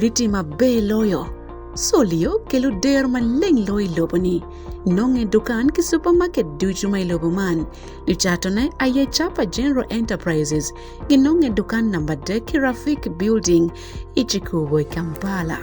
Ritima be loyo. Solio kelu der ma leng loy loboni. Nonge dukan ki supermarket duju may loboman. Luchatone aye chapa General Enterprises. Ginonge dukan number de Kirafik Building. Ichikubo Kampala.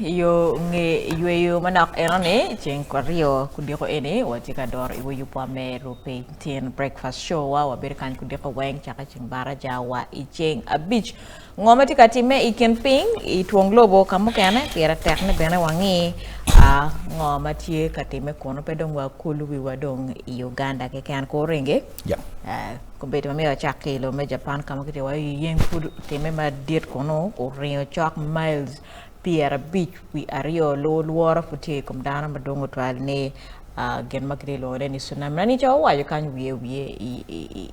Yo nge manak erane jeng kwario kudiko ene watika dor iwo yupo ame Rupiny breakfast show wa wabirkan kudiko weng chaka jeng bara jawa ijeng a beach ngoma tika time iken ping ituong lobo kamu kene pira tekne bene wangi ngoma tie katime kono pedong wa kulu wiwa dong Uganda ke kan ko renge kumbete mami chake lo me Japan kamu kite wa yeng food time ma diet kono o rio chak miles Pierre Beach we ario low water for take dana madongo twal ne gen magre lo ne tsunami nani chawa yo kan we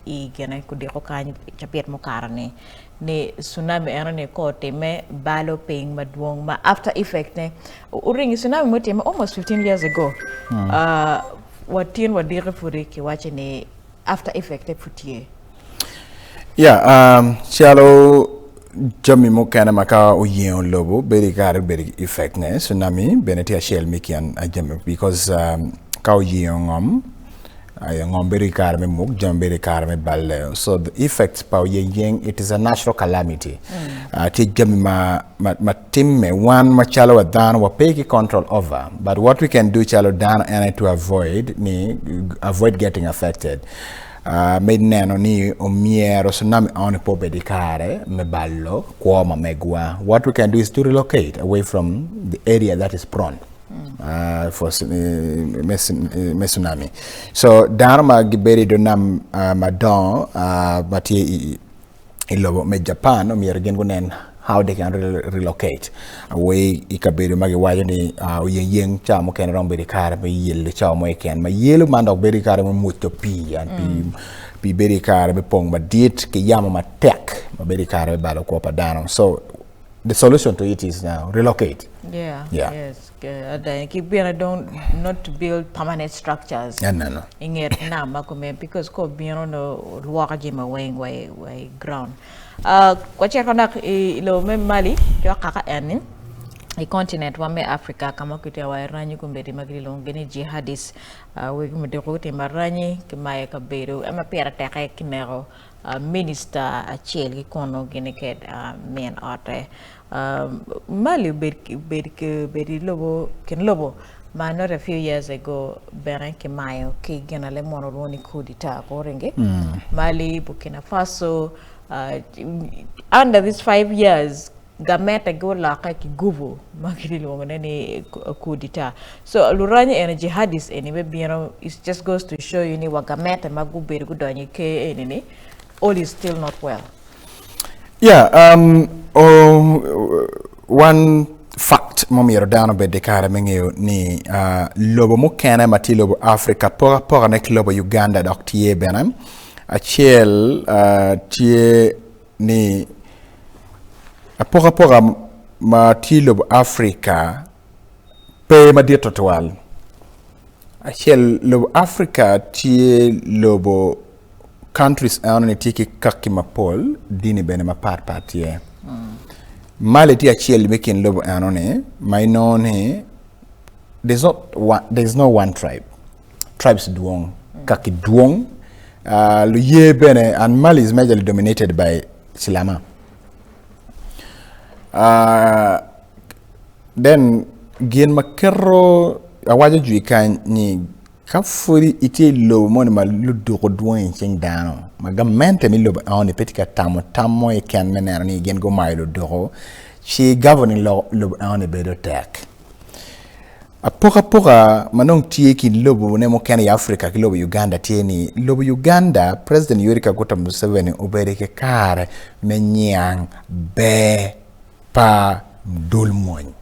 I gena ku de ko kan chapet mo karane ne tsunami era ne ko teme balo ping madwong ma after effect ne uring tsunami mo teme almost 15 years ago watin wadire furi ki wache ne after effect futie shallow Jami mo kana maka o yen lobo very effect ne tsunami benetia shell mikian ajame because ka o yen ngom very kar me muk jam very kar me balle so the effects pa yen it is a natural calamity ti jami ma timme one ma chalo dan wa peki control over but what we can do chalo dan and to avoid getting affected made nano ni omiero tsunami on po bedicare me ballo kuoma megua. What we can do is to relocate away from the area that is prone for tsunami. So dharma giberi donam madon mati ilobo me Japan omiero gengunen how they can relocate away ikabiri magi waje ni yeng cha mo ken rombe kar be yel cha mo ken ma yelu mando beri kar mo muto pi and pi beri kar be pong ma diet ke yama ma tek ma beri kar be balo ko pa dano. So the solution to it is now relocate. Yes. Keep don't not to build permanent structures. No. Inger na makome because ko biano no luaka jima way ground. Kwa check on ilo me Mali jo kaka enin a continent wa me Africa kama kute wa ranyi kumbedi magri longeni jihadis we kumede kote maranyi kimaye kaberu ama pera teka kinero minister achel kono gineket men ate Mali bedi lobo ken lobo ma not a few years ago beran kimayo ki genale mono roni kudita ko renge Mali Burkina Faso under these 5 years gameta go la ka ki guvo magiri lo ngene kudita so luranye energy hadis anyway biano it just goes to show you ni wagameta magubere gudonye ke enene all is still not well. One fact momiro dano be dekara mengeo ni lobo mo kana mati lobo Africa pora nek lobo Uganda dok tie benam achiel tie ni pora mati lobo Africa pe madi total achiel lobo Africa tie lobo countries anone tiki kakimapol dini bene ma partie Mali ti achiel making lobo anone mainone there's no one tribe tribes duong kaki duong lu ye bene and Mali is majorly dominated by Silama then gen makero awaja juikan ni kafuri ite lobo mo ma ludo ko duong cheng dano magamente mi lobo on petika tamo e kan menera ni gen go mailo do she governing lobo on be do tek a poka manong tie ki lobo ne mo kan Africa ki lobo Uganda tie ni lobo Uganda President Yoweri Kaguta Museveni obereke kare menyang be pa dulmoñ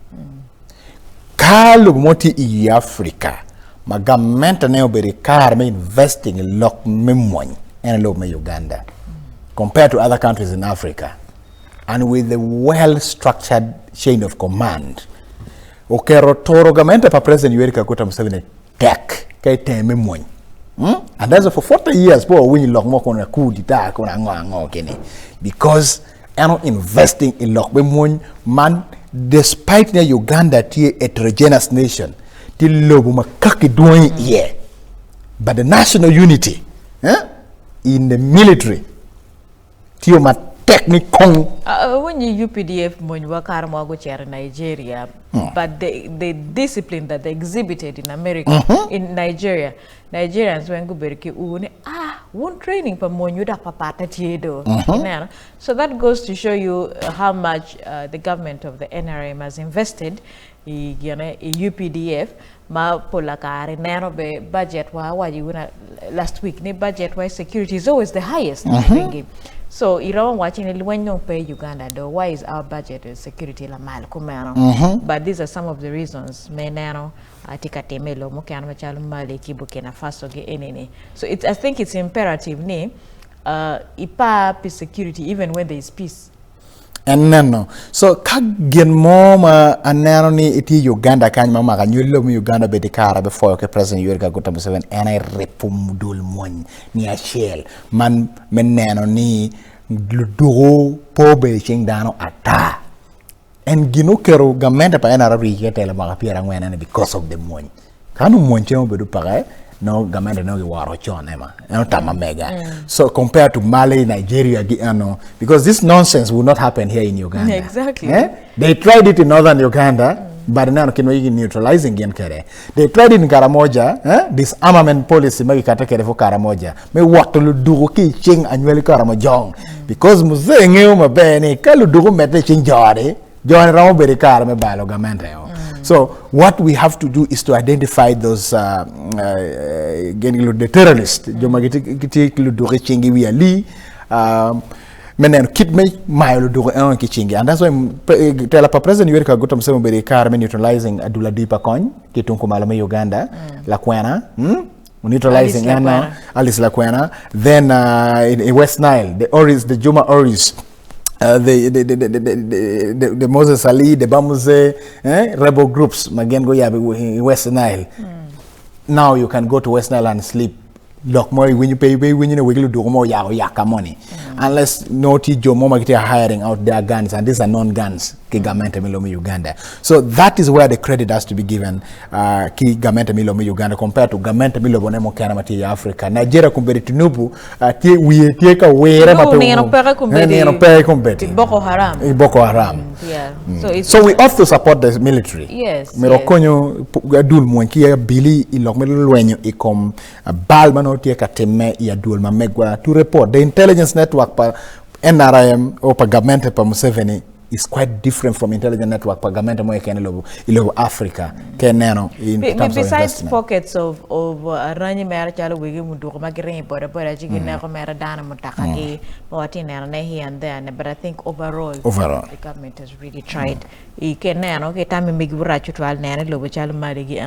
ka lobo moti i Africa ma government ne oberi kar me investing in lock me money and low me Uganda compared to other countries in Africa, and with a well-structured chain of command. Okero toro government pa President Yoweri Kaguta Museveni tech kay teme money. And that's for 40 years, boy, when you lock more on a coup d'etat, because I'm not investing in lock money, man, despite the Uganda a heterogeneous nation, till lobuma kaki doing here. But the national unity in the military, till my technical. When you UPDF money work in Nigeria, but the discipline that they exhibited in America, in Nigeria, Nigerians when go beriki one training for money da papata tiedo. So that goes to show you how much the government of the NRM has invested in UPDF. Ma polakari nero be budget wa you last week ne budget wise security is always the highest. So Iran watching when you pay Uganda though, why is our budget security la mal kumano? But these are some of the reasons. Menano atika temelo mokana machalu mali Burkina Faso ge enene. So I think it's imperative ne ipa peace security even when there is peace. And no. So kagin moma anano ni iti Uganda kanya mama kanyulo mu Uganda bedikara before okay President Yoweri Kaguta Museveni and I repumdul mon ni a shell man menano ni gluduro pobe chingdano ata and ginu kero gamenda pa ena rabi yete la mga pira ngwena because of the money kanu monche mo bedu pare no gamenda no waro chon ema no tama mega. So compared to Mali, Nigeria, because this nonsense will not happen here in Uganda. Exactly. They tried it in northern Uganda, but now can we neutralizing again kere. They tried it in Karamoja, this armament policy may kata kere for Karamoja. May what to do ki ching annually Karamojong because Museveni mabene kalu do mete ching jare John Ramobere Karame balo gamenda. So what we have to do is to identify those the terrorists. And that's why tell President Yoweri Kaguta Museveni Karame neutralizing Adula Dipa Coin, Kitunku Malame Uganda, Lakwena, neutralizing Alice Lakwena. Then in West Nile, the Oris, the Juma Oris. The Moses Ali, the Bamuze, rebel groups, Magengo Yabi, West Nile. Now you can go to West Nile and sleep. Look more when you pay, when you know, we do more yaka money. Unless no Tijo Moma are hiring out their guns, and these are non-guns, Kigamenta Milomi Uganda. So that is where the credit has to be given, Kigamenta Milomi Uganda, compared to Gamenta Milobonemo Kanamati Africa. Nigeria compared to Nubu, we take away Boko Haram. Boko Haram. Yeah. So we have to support the military. Yes. Merokonyo Gadul Mwankia Billy Ilokmelo Lonyo Ikom Balmano Tieka Teme Yadul Mamegwa to report the intelligence network pa NRM or pa government pa Museveni is quite different from intelligence network pa government mo ilo Africa keneno in terms besides of pockets of ranyi mera chalo wigi mudu ko magire bora jigi na ko mera dana mutaka ki wati na here and there, but I think overall the government has really tried keneno ke tami migura chutwal nene lobo chalo marigi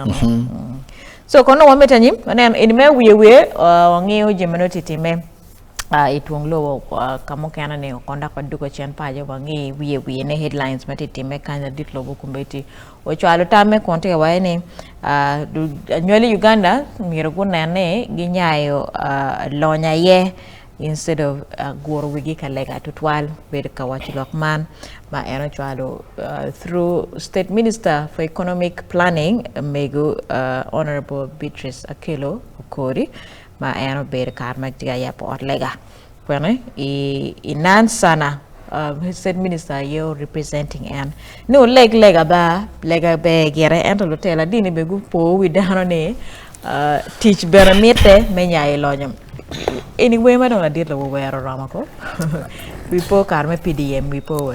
so kono wametanyim enime wiye wangiyo jemenoti time itwong lo kamo kana ne konda kwa duko chen paje wangi wiye ne headlines matiti me kanya dit lobo kumbeti ochalo tame konte waene anywali Uganda miro kunane ginyayo lonya ye instead of goro wigi kalega tutwal bed kawachi lokman ma eno chalo through State Minister for Economic Planning Mego Honorable Beatrice Akelo Okori ma eno bed karma tiga ya port lega pwene inan sana State Minister yo representing and no lega be gere ento lotela dini begu po widano ne teach beramete me Nyayo Lonyo. Anyway, I don't know where Ramako. We po karme PDM we po.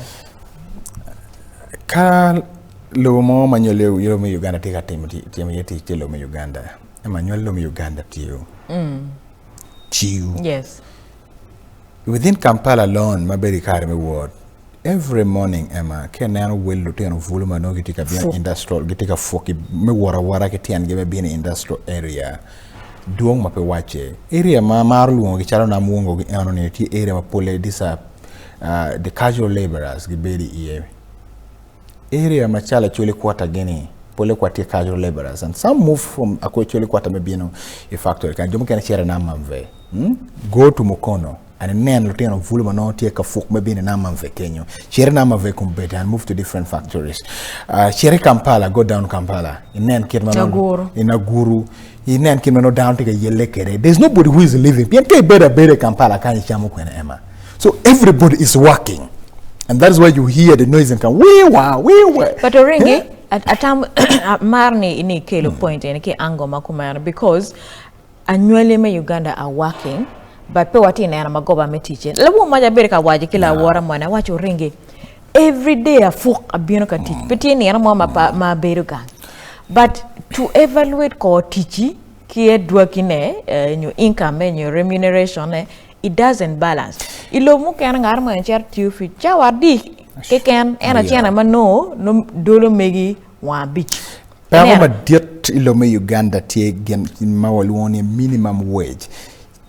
Ka lomo manyole yomo Uganda take a team yeti lomo Uganda. Emmanuel lomo Uganda tiyo. Tiyo. Yes. Within Kampala alone, Maberi Karame ward, every morning Emma can now will return volume no get a industrial get a forky me wara get and give be an industrial area duong mape wache area ma marlu ngi chalo na muongo gi anone ti area ma pole disa the casual laborers gi bedi iye area ma chala chole quarter geni pole kwati casual laborers and some move from actually quarter maybe no a factory kan jomo kan chere na mamve go to Mukono and then Lutino Vulma no take a folk maybe in Naman Vekenyo. Chere Namave compete and move to different factories. Chere Kampala, go down Kampala. In then Kirmano in a guru. In then Kirmano down to a yelekere. There's nobody who is living. Pianke better Kampala can chamu Emma. So everybody is working. And that's why you hear the noise and come, we were. But Oringi, at time Marni in a kilo point and a ango makumana because annually Uganda are working. But pe wati na magoba me teaching labo maja bereka waje kila wara mwana wacho ringi every day a folk abino ka teach peti ni ma ma beruka but to evaluate ko teach ki edwa kine your income and your remuneration it doesn't balance ilo mu kan ngar ma cher tiu fi chawardi ke ken ena chena ma no dolo megi wa beach pa ma diet ilo me Uganda tie gen ma walwoni minimum wage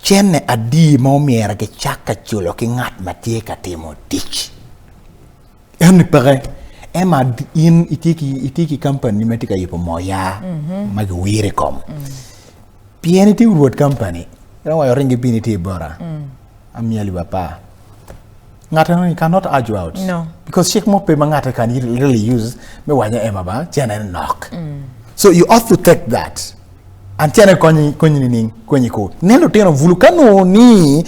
Chene adi maumiera ke chaka chulo ke ngat matie katimo tich. Eni pare ema in itiki company metika yipo moya magwire kom. Pianity road company. Rawa yoringi biniti bora. Amiali bapa. Ngata you cannot argue out. No. Because shake mo pe mangata can really use me wanya ema ba chene knock. So you ought to take that. Antiana kwenye ko nelo tena vulcano ni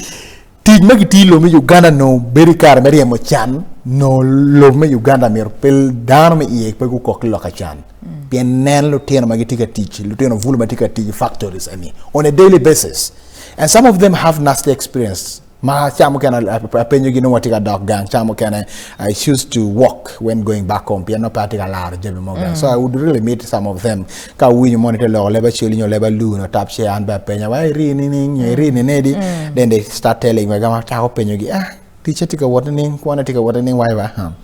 tij magiti lo me Uganda no berikar meri mo chan no lo me Uganda mer pel dan me ie pe ko loka chan bien nelo tena magiti ka teach lo tena vulu matika teach factories on a daily basis and some of them have nasty experience ma chamo kana apenyo gino watika dog gang chamo kana I choose to walk when going back home piano party large so I would really meet some of them ka we monitor law level chili your level lu no tap share and ba penya why ri then they start telling me gama cha penyo gi teacher tika warning kwana tika warning why ba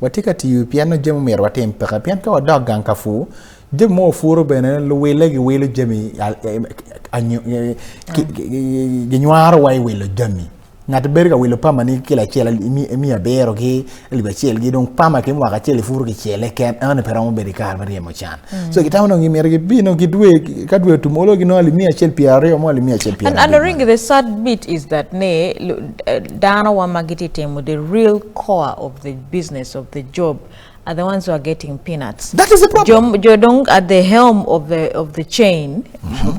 watika ti piano jemo mer watem peka pian ka dog gang ka fu jemo furo bene lo wele gi wele jemi anyo gi nyaro wai wele jemi ngat berga wele pama ni kila chela mi abero ki liba chel gi don pama ke mwaka chele furu ki chele ken ane peramo berika bari mo chan so kitawno ngi mer gi bino gi dwe ka dwe tumolo gi no ali mi chel piare mo ali mi chel piare and the ring the sad bit is that ne dana wa magiti temu the real core of the business of the job are the ones who are getting peanuts. That is the problem. Jodong at the helm of the chain,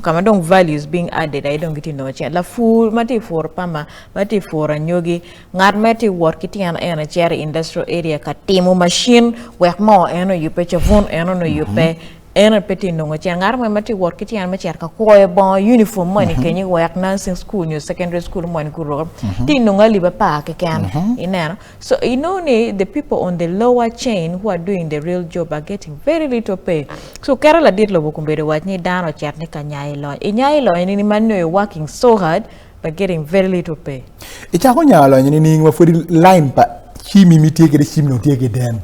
Kamadong values being added. I don't get in no chain. La full mati for pama, mati for anyogi, ngar mati work kiti an a chair industrial area katimo machine work more eno you pay your phone eno no you pay eno peti no chair ngar mati work kiti an chair ka koy bon uniform money can you work nursing school your secondary school money kuro ti no ngali ba pa ke kan inano so you know the people on the lower chain who are doing the real job are getting very little pay so Kerala did lo bukumbere wat ni dano chair ni Nyayo Lonyo ni man no working so hard but getting very little pay ita ko Nyayo Lonyo ni wa for line pa chimi mi take the chimi no take den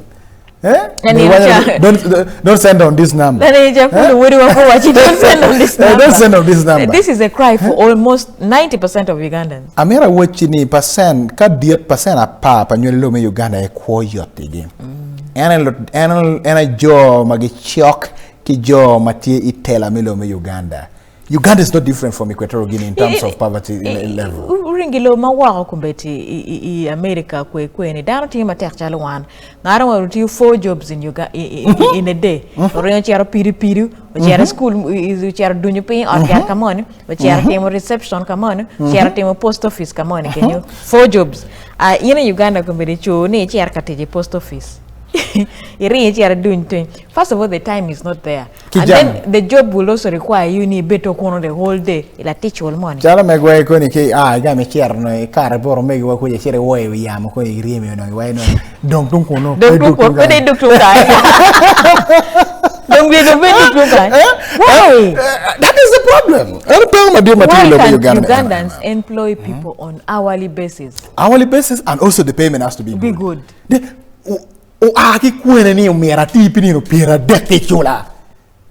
don't send on this number. Don't send on this number. This is a cry for almost 90% of Ugandans. Amira watching percent, ka 10% a pa panyolo me Uganda e koyote game. Ena jo magi chok ki jo matie itela melo me Uganda. Uganda is not different from Equatorial Guinea in terms of poverty level. Uringilo mawa kumbeti America kwe ni dano ti matek chalo wan. Ngara wa ruti 4 jobs in Uganda in a day. Orion chiaro piri, chiaro school chiaro dunyo pe or chiaro kamone, chiaro temo reception kamone, chiaro temo post office kamone. Can you 4 jobs? Ina Uganda kumbeti cho ne chiaro kateje post office. First of all, the time is not there. And then the job will also require you need better corner the whole day. It'll teach all morning. Chala megwe ko ni ke me chair no kar boro me go ko chere wo e ya mo ko iri me no wai no dong tung ko no dong tung ko That is the problem. Why can't Ugandans employ people on hourly basis? Hourly basis, and also the payment has to be good.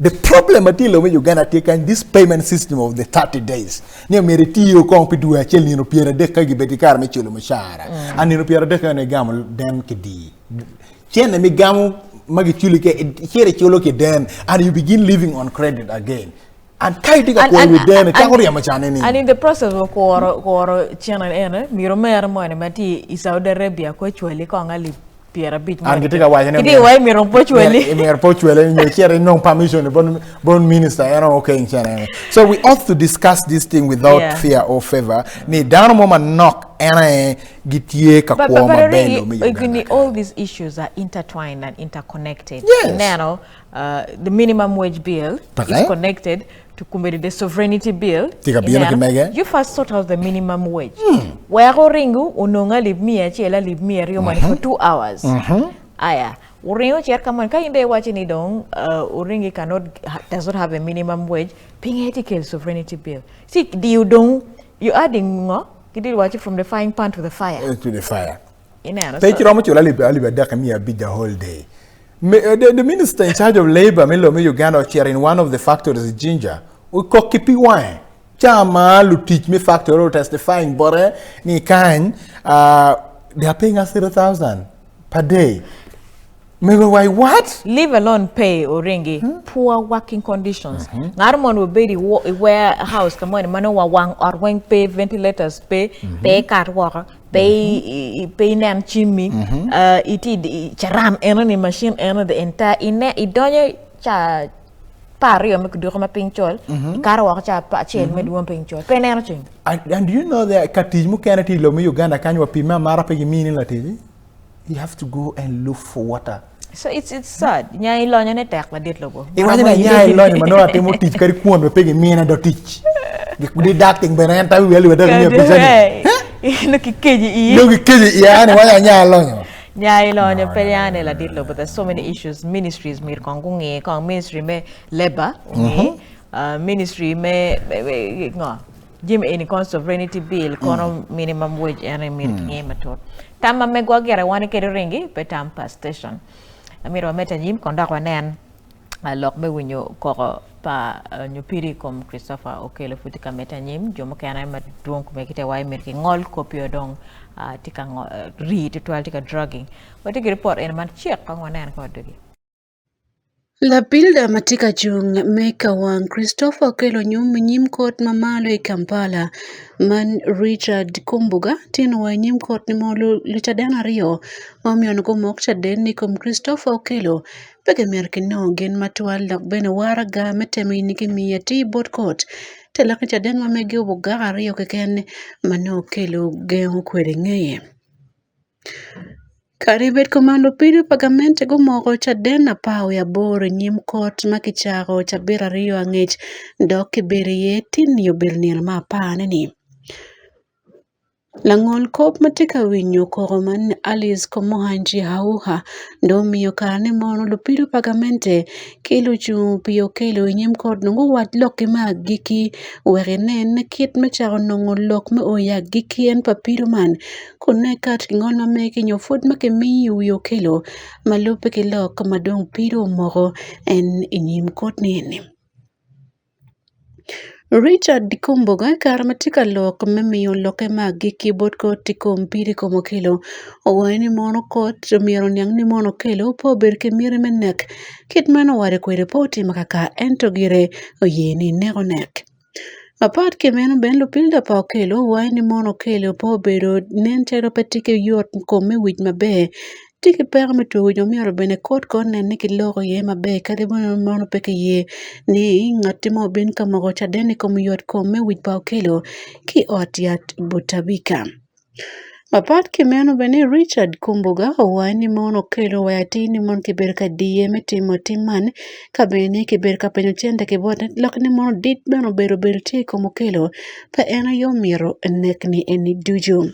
The problem until when Uganda taken this payment system of the 30 days. Near Meritio Compidu, a chill in Piera Deca, Gibetica, Michelo Mashara, and in Piera Deca and a gamble, damn kiddy. Chen and Migamo Magitulike, here at you look at them, and you begin living on credit again. And kiting up with them, and in the process of Channel Miromera Monamati is Saudi Arabia, Coachwell, Congali. And get a white me no permission, bon minister, okay. So we ought to discuss this thing without fear or favor. Ni down moment knock and get ye but all these issues are intertwined and interconnected. Yes. Now, the minimum wage bill is connected to the sovereignty bill. You first sort out the minimum wage. Where ringu unonga live me money for 2 hours. Aya. Uringo chair come on kainde watching it on uringi does not have a minimum wage. Ping ethical sovereignty bill. See, you adding you watch it from the frying pan to the fire. To the fire. Take you the whole day. The minister in charge of labor, Melo Uganda, chair in one of the factories in Ginger, we cook kipi wine. Chama lu teach me factory testifying, but ni kind, they are paying us 30,000 per day. Maybe why what? Leave alone pay Oringi, poor working conditions. Narmon will be the warehouse, come on, mano wang or wang pay ventilators, pay car worker, pay nam chimney, it is charam any machine the entire in there, it don't cha pario make do my pinchol, car worker cha chain made one pinchol, pay anything. And do you know that Katimu can't Lomi Uganda can you pima marapegi meaning Latini? You have to go and look for water. So it's sad. Nyayo Lonyo ne tek la dit lobo. Imagine Nyayo Lonyo mano ate mo teach kari kuon be pegi mina do teach. Di acting berenta we wele daga ni present. Look keji iya ne wanya Nyayo Lonyo. Nyayo Lonyo peliane la dit lobo. There's so many issues. Ministries mir kongunge kong ministry me labor, ministry me ngo. Jim any sovereignty bill, kono minimum wage and mir matot. Tama megwa gera wani kere ringi pe Tampa station. Amiro meta jim kondak wanen lok me winyo koko pa nyupiri kom Christopher Okelo futika meta nyim jomo kana ma duong kumekite wai mirki ngol kopio dong tika ri titual tika drugging. Wati report en man check kong wanen kwa dogi. La bilda matika jung meka wang Christopher Okelo nyim kot mamalo I Kampala man Richard Kumbuga tino wa nyim kot ni molu lichadena rio mamion ko mokcha den ni kom Christopher Okelo pege merki no gen matwal lak bene waraga metemi niki miyati bot kot telak chaden mamegi ubuga rio keken mano Okelo gen kwede ngeye. Karibet komando pido pagamente gumoko chaden na pao ya boro nyim kot makichako chabira rio angech doki biri yetin yo bilnil ma paneni. Langol kop matika winyo koroman Alice Komohanji hauha ndo miyo karne mono lupido pagamente kilo chu piyo kilo nyim kot nungu wat loki ma giki werenen kit mecharo nungu lok me oya giki en papido man kunekat ngol mameki nyofut make miyu yo kilo malupe ki lok madong pido moro en nyim kot nini. Richard Kumbuga karamatika lok memiyo loke magi keyboard ko tikom piri komo kilo owani mono kot miero nyang ni mono kilo po berke mire menek kitmano ware kwe reporti makaka entogire oyeni negonek. Apart kemeno ben lupilda pa kilo wani mono kilo po bero nentero petike yot kome wich mabe tiki perme tu yomioro bene kot konne niki logo ye mabe kadi bono mono peke ye ni ngatimo bin kamago chadeni komu yot kome wich pa kilo ki otiat butabika. Mapat kimeno bene Richard Kumbuga wani mono kelo wayatini mon kiberka diye metimo timan kabene kiberka penyo chende kibote lakini mono dit beno bero ti komo kelo pa ena yomiro nekni eni duju.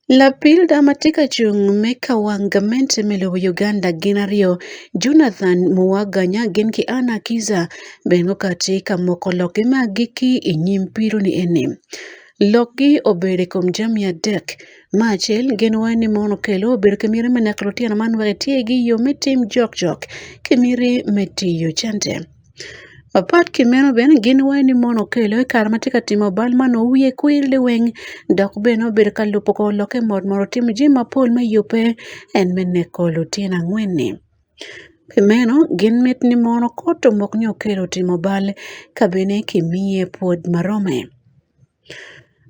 La pilda matika chung meka wangamente melo Uganda ginario Jonathan Muwaganya gin ki Ana Kiza bengo katika mokoloke magiki inyimpiru ni eni. Loki obere kom jamia dek. Machel gen wani mono kelo obere kemiri menekrotiana manware tiegi yo metim jok kemiri meti yo chante. Apat kimeno ben gin wani mono kelo kar matika timo bal mano wiye kwirle weng dok beno ber kalupo ko loke mod moro timo jima pol ma yupe en menekolo tiena ngwene. Kimeno gin met ni mono koto mok ni okelo timo bal kabene kimiye pod marome.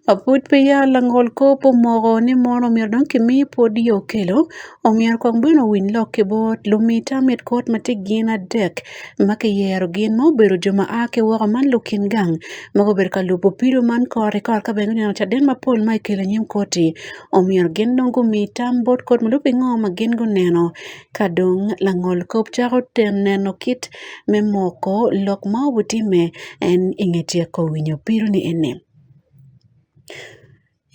Apud peya langol kopo mogo ni mono mirdon kimi podi okelo o mier kong beno win loke bot lumita met kot matigina dek make yero gin mo beru joma ake wako man lukin gang mago ber kalupo pido man kore kar ka beno nino chaden mapol ma ikele nyim koti o mier gin dongo mitam bot kot malupi ngoma gin go neno kadong langol kop chako ten neno kit me moko lok ma obutime en ingetia ko winyo pido ni ene.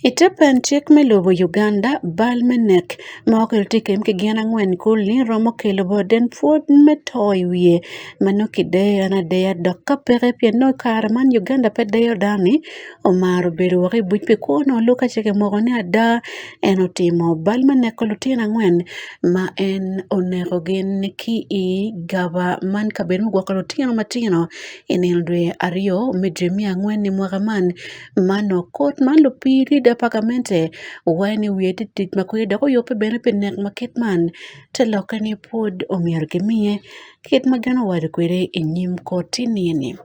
Itepen chik melobo Uganda bal menek ma okel tikem ki gana ngwen kulni romo kelo boden fuod metoi wiye mano kideya na deya dok ka pere pia no kar man Uganda pe deyo dani o maro beru waki bujpe kuono luka chike mogoni ada enotimo bal menek kolutina ngwen ma en onego gen ki I gaba man kaberu gwakolutina matino inildwe ario medremia ngwen ni mwagaman mano kot man lupiri da pagamente wani wieti tit makweda ko yope bene penek maket man te lokani pod omier gemie ket magano wad kwere enyim koti nini.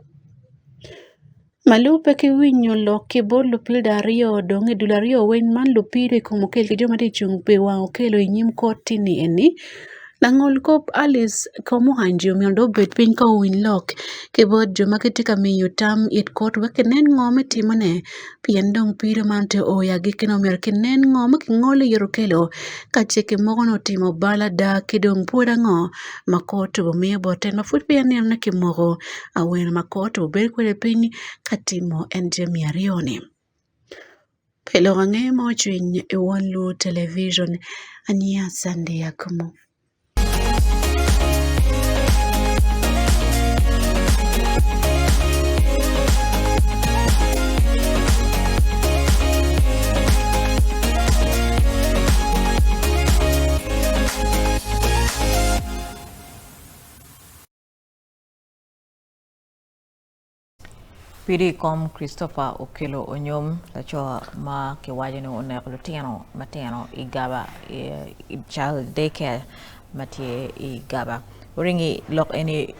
Malupe ki winyo loki bol lupilda rio donge dulario wen man lupiri kumukel ki joma di chung pe wa okelo enyim koti ni eni. Langol kop Alice komo hanji umiondo bet piny ka win lok ke bod joma ketika Miyo Tam it kot weke nen ngome timone pien dong piro mante oya gikino mer ke nen ngome ki ngole yoro kelo ka cheke mogo no timo bala da ke dong puoda ngo makoto bo miyo boten mafut pia neno na ki mogo awen makoto bo ber kwele piny katimo enje miarioni. Pelo gange mo chwiny e One Television ania Sunday Akumu. Piri kom Christopher Okelo Onyom la cho ma ke waje no ne lutiano mateno igaba child daycare matie igaba ringi lock any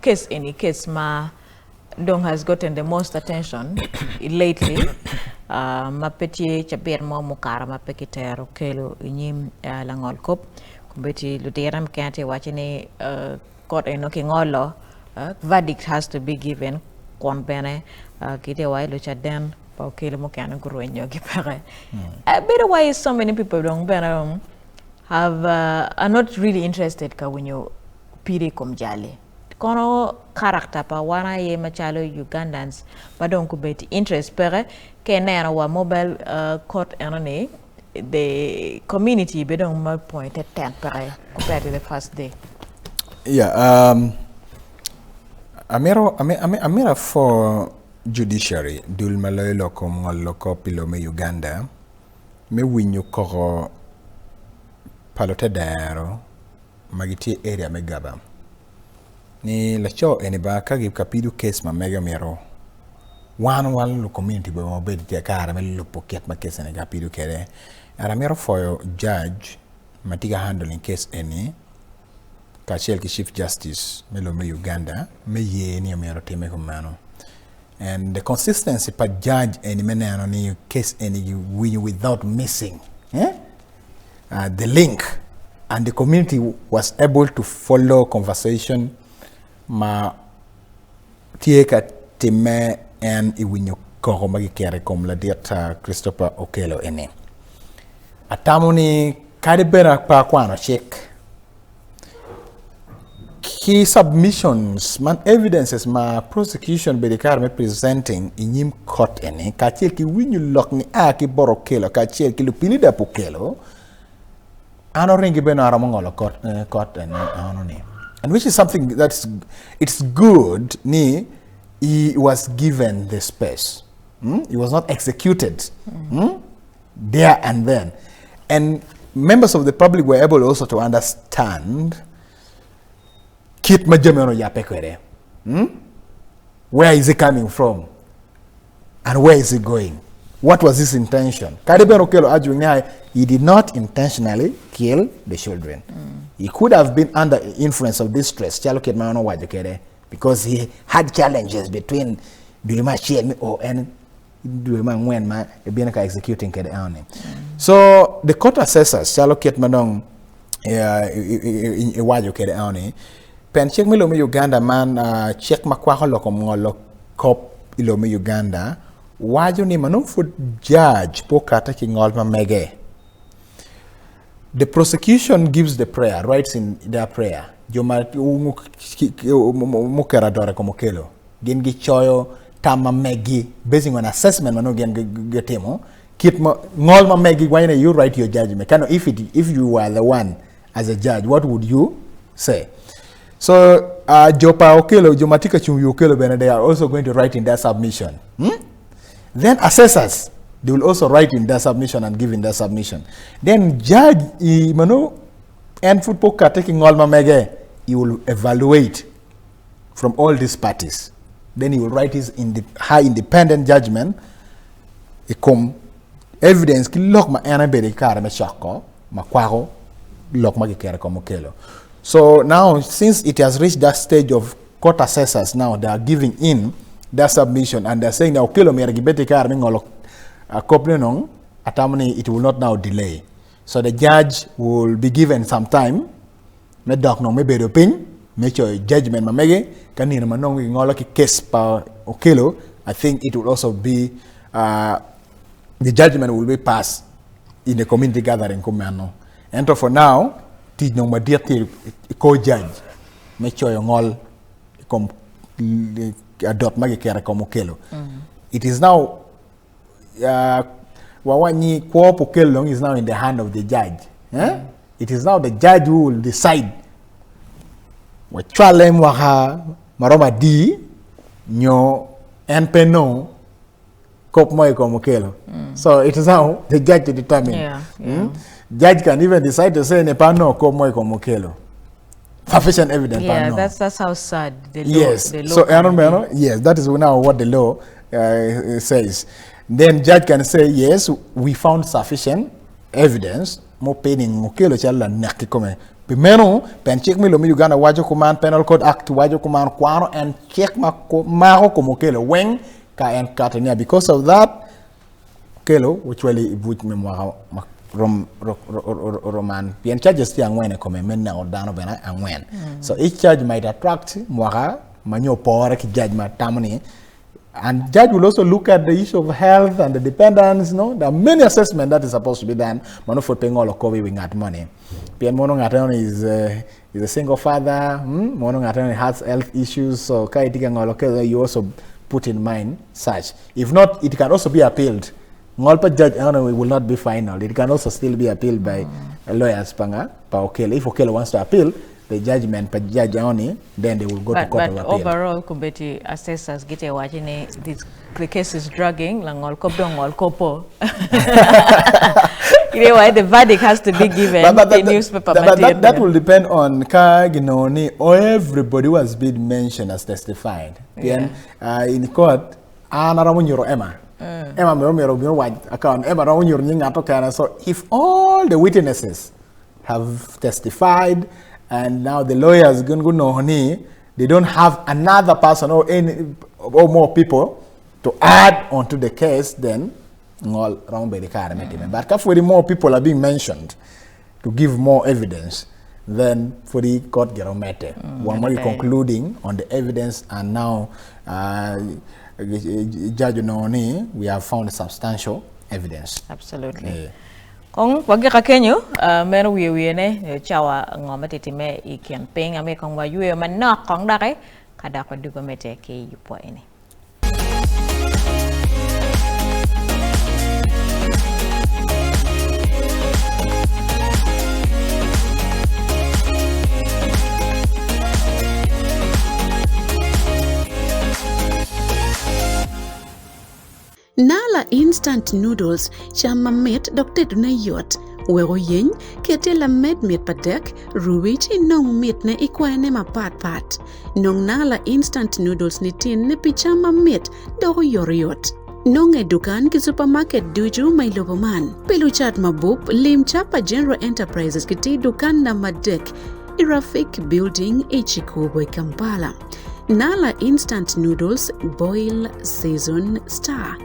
case ma dong has gotten the most attention lately ma petit chaber mo mukara ma pekiter Okelo nyim langol kop kumbeti luteram kante wache ne court enoki ngolo verdict has to be given kon bene kite wai lo chaden pa Okelo mo kana gruenyo ki pare better why so many people don't bene have are not really interested ka wenyo piri kom jale kono character pa wana ye machalo Ugandans ba don ku beti interest pere kenera wa mobile court enone the community be don ma point at 10 pere compared to the first day. Amira for judiciary dul maloy loko ngol loko pilo me Uganda me winyo koro palote daro magiti area me gaba ni la cho ene ba kagi kapidu case ma mega mero one lo community bo mo be ti kara me lo pocket ma case ne kapidu kere ara mero for judge matiga handling case eni Kachel ki Chief Justice me Uganda me ye ni amero teme kumano and the consistency pa judge any menano ni case any without missing the link and the community was able to follow conversation ma tieka time and iwinyo koro magi kere kom la dieta Christopher Okelo ene atamoni kadibera pa kwano check key submissions man evidences ma prosecution be me presenting in him court any kachil ki winyu lock ni ki boro kelo kachil ki lupini da pukelo ano ringi be na ramongolo court and which is something that's it's good ni he was given the space. He was not executed there and then. And members of the public were able also to understand where is he coming from and where is he going? What was his intention? He did not intentionally kill the children. He could have been under influence of this stress because he had challenges between Duima Chiel or and Duima Ngwen executing Kede. So the court assessors, Chaloket Manong Iwajo Kede Pen check me Lomi Uganda man check Makwaho Lokomolo Cop Ilomi Uganda. Wajo ni manong for judge Pokata King Alma Mege. The prosecution gives the prayer, writes in their prayer. Mukera dore komokelo. Gengi choyo tama megi based on assessment mano gen getemo. Kit ngolma megi why you write your judgment. Kano if you were the one as a judge, what would you say? So Jopa Okelo, Jomatika Chumyu Okelo Bene, they are also going to write in their submission. Then assessors, they will also write in their submission and give in their submission. Then judge Mano and football taking all mege, he will evaluate from all these parties. Then he will write his high independent judgment. He come evidence ki lok ma ena bere kare me shako ma kwaro lok ma kere komokelo. So now since it has reached that stage of court assessors, now they are giving in their submission and they're saying now okelo me gibete kare me ngolo koplenong atamani, it will not now delay. So the judge will be given some time. Me doc no me be Rupiny, make your judgment mamege kanina manong ngolo ki case pa okelo. I think it will also be the judgment will be passed in the community gathering kumano. And so for now, teach no ma dirty co-judge make sure ngol kom adopt magi kera komokelo. It is now Wawani Kwopokelo is now in the hand of the judge. It is now the judge who will decide what chalem waha maroma di nyo enpeno kop moy komokelo. So it is now the judge to determine. Judge can even decide to say nepano kop moy komokelo. Sufficient evidence. Yeah, that's how sad the law. Yes. The law So yes, that is now what the law says. Then judge can say, yes, we found sufficient evidence. Mo pening mokelo chala nakikome. Primero, pen check me lomi Uganda wajo command penal code act wajo command kwano and check mako komokelo when ka en katania. Because of that, kelo which really would memoir roman. Pien charges ti angwene kome menna ordano bena angwen. So each charge might attract mwaka manyo pore ki judge matamani. And judge will also look at the issue of health and the dependence. There are many assessments that is supposed to be done. Mano for paying all of COVID we got money. Pian Mono Ngaton is a single father. Mono Ngaton has health issues. So you also put in mind such. If not, it can also be appealed. Ngolpa judge will not be final. It can also still be appealed by lawyers panga pa Okelo. If Okelo wants to appeal the judgment per judge only, then they will go to court of appeal. But overall, Kumbeti assessors get a watching the case is dragging. Langol kopo. You know why the verdict has to be given. The newspaper material. That will depend on Kaginoni or everybody who has been mentioned as testified. Then in court, Emma. So if all the witnesses have testified, and now the lawyers they don't have another person or more people to add onto the case, then but if more people are being mentioned to give more evidence, then for the court get one more concluding on the evidence, and now Judge we have found substantial evidence. Absolutely. Kong wagi ka kenyo mer wiye ne chawa ngoma titime I campaign ame kong wa yue manok kong dake kada ko dugo mete ke yupo ene. Nala instant noodles chama met dokte duna yot wego yen kete la met padek ruwichi nong met ne ikwane ma pat nong nala instant noodles ni tin ne pichama met dogo yoriot nong e dukan ki supermarket duju may loboman peluchat mabub lim chapa General Enterprises kiti dukan na madek Irafik Building Echikobo Kampala. Nala instant noodles boil season star